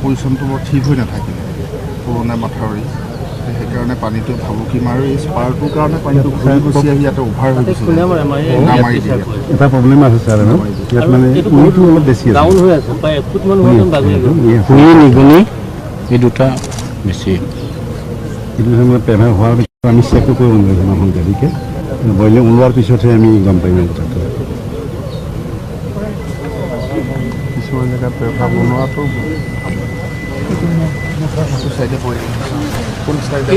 পজিশ্যনটো বৰ ঠিক হৈ নাথাকিলে পুৰণা মাথাউৰি সেইকাৰণে পানীটো ভাবুকি মাৰি এই স্পাৰটোৰ কাৰণে পানীটো ঘূৰি গুচি আহি ইয়াতে অভাৰ হৈ গৈছে এটা প্ৰব্লেম আছে ছাৰ ইয়াত মানে উইটো অলপ বেছি আছে নিগনি এই দুটা বেছি এইটো সময়ত পেভা হোৱাৰ পিছত আমি চেকো কৰিব নোৱাৰিম এখন গাড়ীকে বইলিং ওলোৱাৰ পিছতহে আমি গম পাইম কথাটো কিছুমান জেগাত পেভা বনোৱাটো চাইডে পৰি কোন চাইডে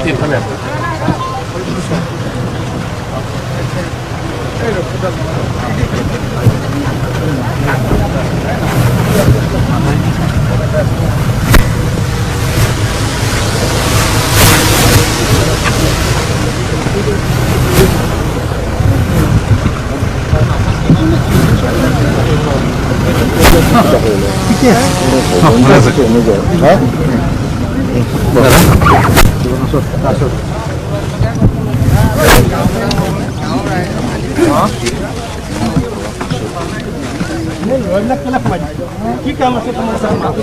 এইফালে কি কাম আছে তোমাৰ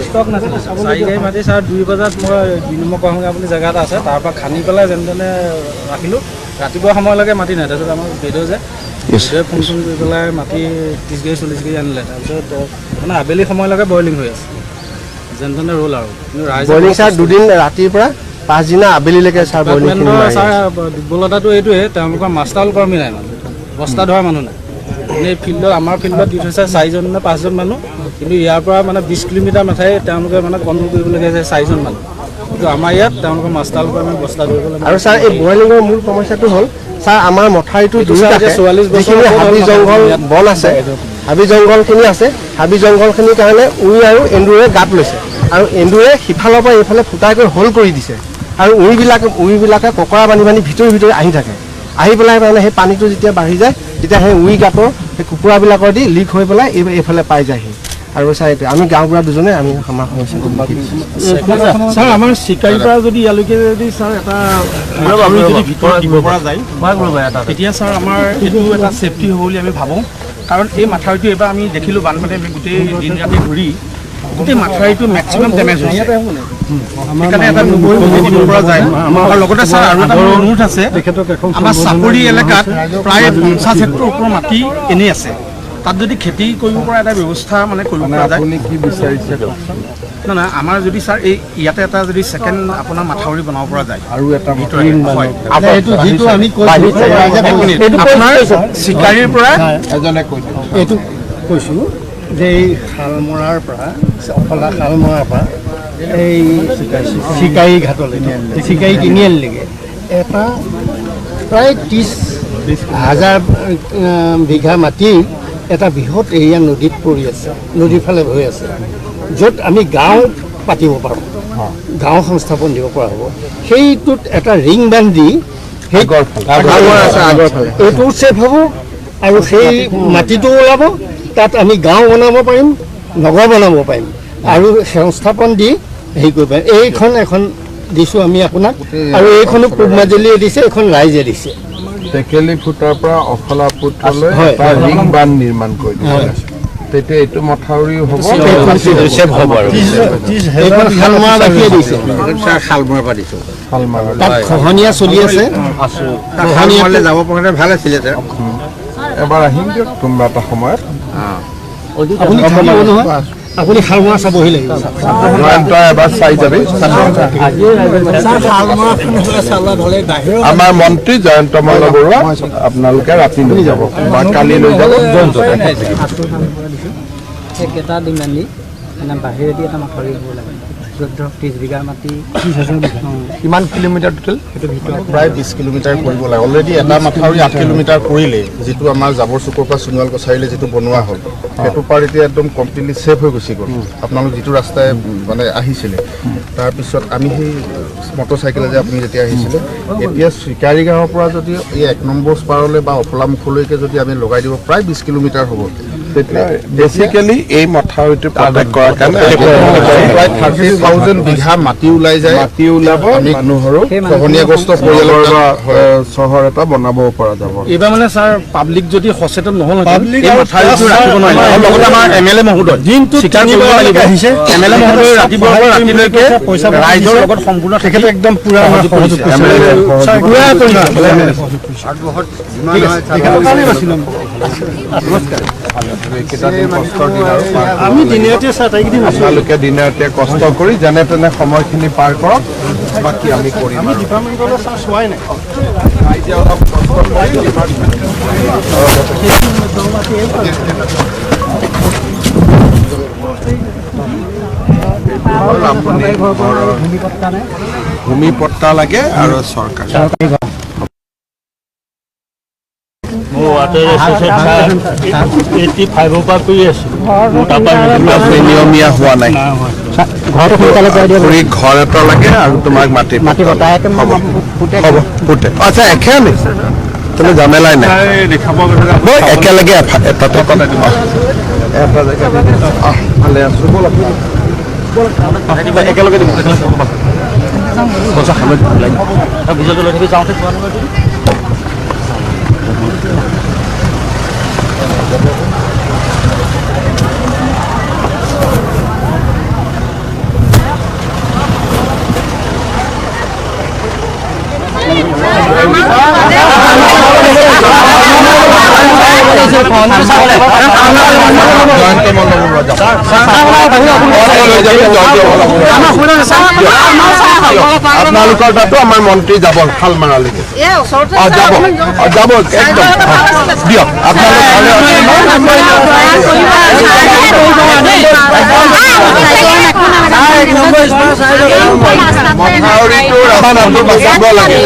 ষ্টক নাছিলে চাৰিগাই মাতি ছাৰ 2 বজাত মই বিনিময় কৰা আপুনি জেগা এটা আছে তাৰ পৰা খানি পেলাই যেনে তেনে ৰাখিলোঁ ৰাতিপুৱা সময়লৈকে মাতি নাই তাৰপিছত আমাৰ বেদে যে ফোন চোন কৰি পেলাই মাটি 30 কেজি 40 কেজি আনিলে তাৰপিছত মানে আবেলি সময়লৈকে বইলিং হৈ আছে যেনে তেনে ৰোল আৰু কিন্তু বইলিং ছাৰ দুদিন ৰাতিৰ পৰা পাঁচদিনা আবেলিলৈকে ছাৰ বইলিং ছাৰ দুৰ্বলতাটো এইটোৱে তেওঁলোকৰ মাষ্টাৰ কৰ্মী নাই মানুহ বস্তা ধৰা মানুহ নাই এনেই ফিল্ডত আমাৰ ফিল্ডত দি থৈছে 4জন নে 5জন মানুহ কিন্তু ইয়াৰ পৰা মানে 20 কিলোমিটাৰ মাথাই তেওঁলোকে মানে কণ্ট্ৰল কৰিবলগীয়া হৈছে 4জন মানুহ কিন্তু আমাৰ ইয়াত তেওঁলোকৰ মাষ্টাৰ কৰ্মী বস্তা ধৰিবলৈ আৰু ছাৰ এই বইলিঙৰ মূল সমস্যাটো হ'ল ছাৰ আমাৰ মথাউৰিটো 44 বছৰ হাবি জংঘল বন আছে হাবি জংঘলখিনি আছে হাবি জংঘলখিনিৰ কাৰণে উই আৰু এন্দুৰে গাঁত লৈছে আৰু এন্দুৰে সিফালৰ পৰা এইফালে ফুটাই কৰি হোল কৰি দিছে আৰু উইবিলাকে ককৰা বান্ধি ভিতৰি আহি থাকে আহি পেলাই মানে সেই পানীটো যেতিয়া বাঢ়ি যায় তেতিয়া সেই উই গাঁতৰ সেই কুকুৰাবিলাকৰ দি লিক হৈ পেলাই এইফালে পাই যায়হি আৰু ছাৰ আমি গাঁওবুঢ়া দুজনে আমি আমাৰ সমস্যাটো ছাৰ আমাৰ চিকাৰীৰ পৰা যদি ইয়ালৈকে যদি ছাৰ এটা আমি যদি ভিতৰত দিব পৰা যায় তেতিয়া ছাৰ আমাৰ এইটো এটা ছেফটি হ'ব বুলি আমি ভাবোঁ কাৰণ এই মাথাউৰিটো এইবাৰ আমি দেখিলোঁ বানপানী আমি গোটেই দিন ৰাতি ঘূৰি গোটেই মাথাউৰিটো মেক্সিমাম ডেমেজ হৈছে সেইকাৰণে এটা দিব পৰা যায় আমাৰ লগতে ছাৰ আৰু এটা অনুৰোধ আছে আমাৰ চাপৰি এলেকাত প্ৰায় 50 হেক্টৰ ওপৰৰ মাটি এনেই আছে তাত যদি খেতি কৰিব পৰা এটা ব্যৱস্থা মানে কৰিব পৰা যায় আপুনি কি বিচাৰিছে না আমাৰ যদি ছাৰ এই ইয়াতে এটা যদি ছেকেণ্ড আপোনাৰ মাথাউৰি বনাব পৰা যায় আৰু এটা আপোনাৰ চিকাৰীৰ পৰা এজনে কৈছে এইটো কৈছোঁ যে এই শালমৰাৰ পৰা অফলা শালমৰাৰ পৰা এই চিকাৰী ঘাটলৈকে চিকাৰী তিনিআলিলৈকে এটা প্ৰায় 30,000 বিঘা মাটি এটা বৃহৎ এৰিয়া নদীত পৰি আছে নদীৰ ফালে হৈ আছে য'ত আমি গাঁও পাতিব পাৰোঁ গাঁও সংস্থাপন দিব পৰা হ'ব সেইটোত এটা ৰিং বান্ধি সেই এইটো ছেফ হ'ব আৰু সেই মাটিটো ওলাব তাত আমি গাঁও বনাব পাৰিম নগৰ বনাব পাৰিম আৰু সংস্থাপন দি হেৰি কৰিব পাৰিম এইখন এখন দিছোঁ আমি আপোনাক আৰু এইখনো পূব মাজুলীয়ে দিছে এইখন ৰাইজে দিছে টেকেলি ফুটাৰ পৰা অফলা পুত্ৰলৈ এটা ৰিং বান্ধ নিৰ্মাণ কৰি দিছে তেতিয়া এইটো মথাউৰি হ'ব খহনীয়া চলি আছে যাব পৰা ভাল আছিলে এবাৰ আহিম দিয়ক কোনোবা এটা সময়ত আপুনি থাকিব নহয় আপুনি শালমৰা চাবহি লাগিব এবাৰ চাই যাবি আমাৰ মন্ত্ৰী জয়ন্ত মল্ল বৰুৱা আপোনালোকে ৰাতি লৈ যাব বা কালি লৈ যাব এটা ডিমাণ্ড দি মানে বাহিৰেদি এটা মাথাউৰি হ'ব লাগে য'ত ধৰক 30 বিঘা মাটি কিমান কিলোমিটাৰ টোটেল সেইটো ভিতৰত প্ৰায় 20 কিলোমিটাৰ কৰিব লাগে অলৰেডি এটা মাথাউৰি 8 কিলোমিটাৰ কৰিলে যিটো আমাৰ জাবৰ চুকৰ পৰা সোণোৱাল কছাৰীলৈ যিটো বনোৱা হ'ল সেইটো পাৰ এতিয়া একদম কমপ্লিটলি ছেফ হৈ গুচি গ'ল আপোনালোক যিটো ৰাস্তাই মানে আহিছিলে তাৰপিছত আমি সেই মটৰচাইকেলে যে আপুনি যেতিয়া আহিছিলে এতিয়া চিকাৰী গাঁৱৰ পৰা যদি এই 1 নম্বৰ স্পাৰলৈ বা অফলামুখলৈকে যদি আমি লগাই দিব প্ৰায় 20 কিলোমিটাৰ হ'ব বেচিকেলি এই মথাউৰিটো প্ৰটেক্ট কৰাৰ কাৰণে প্ৰায় 30,000 বিঘা মাটি ওলাই যায়। মাটি ওলাব মানুহৰো খহনীয়াগ্ৰস্ত পৰিয়ালৰ চহৰ এটা বনাব পৰা যাব। এইবাৰ মানে ছাৰ পাব্লিক যদি সচেতন নহ'লহেঁতেন এই মাথাউৰিটো ৰাখিব নোৱাৰিলে আৰু লগতে আমাৰ MLA মহোদয় স্বীকাৰ কৰিব লাগিব MLA মহোদয় ৰাতিপুৱাৰ পৰা ৰাতিলৈকে ৰাইজৰ লগত সম্পূৰ্ণ তেখেতে একদম পুৰা সহযোগ আমি দিনীয়াতে চাই আটাইকেইদিন আছোঁ। আপোনালোকে দিনে কষ্ট কৰি যেনে তেনে সময়খিনি পাৰ কৰক, বাকী আমি কৰিম। আমি ডিপাৰ্টমেণ্টলৈ চাই চোৱাই নাই। আপুনি ভূমি পট্টা লাগে আৰু চৰকাৰ নিয়মীয়া হোৱা নাই। ঘৰটো সোনকালে কৰি দিয়ক। খুৰী ঘৰ এটা লাগে আৰু তোমাক মাটি বতাহে হ'ব ফুটে আচ্ছা একেই তুমি জামেলাই নাই একেলগে এটাতে এটা জেগা ভালে আছো একেলগে দিব আপোনালোকৰ তাতো আমাৰ মন্ত্ৰী যাব শালমাৰালৈকে যাব যাব একদম দিয়ক মথাউৰিটো ৰাস্তাটো বচাব লাগে।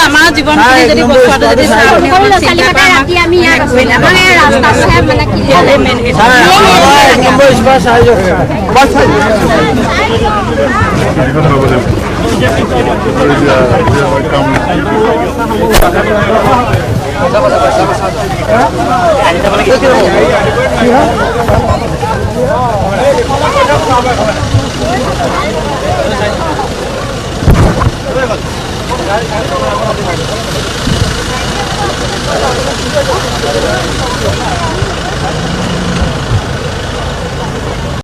আমাৰ জীৱনখিনি যদি বচোৱাটো যদি ৰাতি আমি ইয়াত আমাৰ ৰাস্তা মানে কি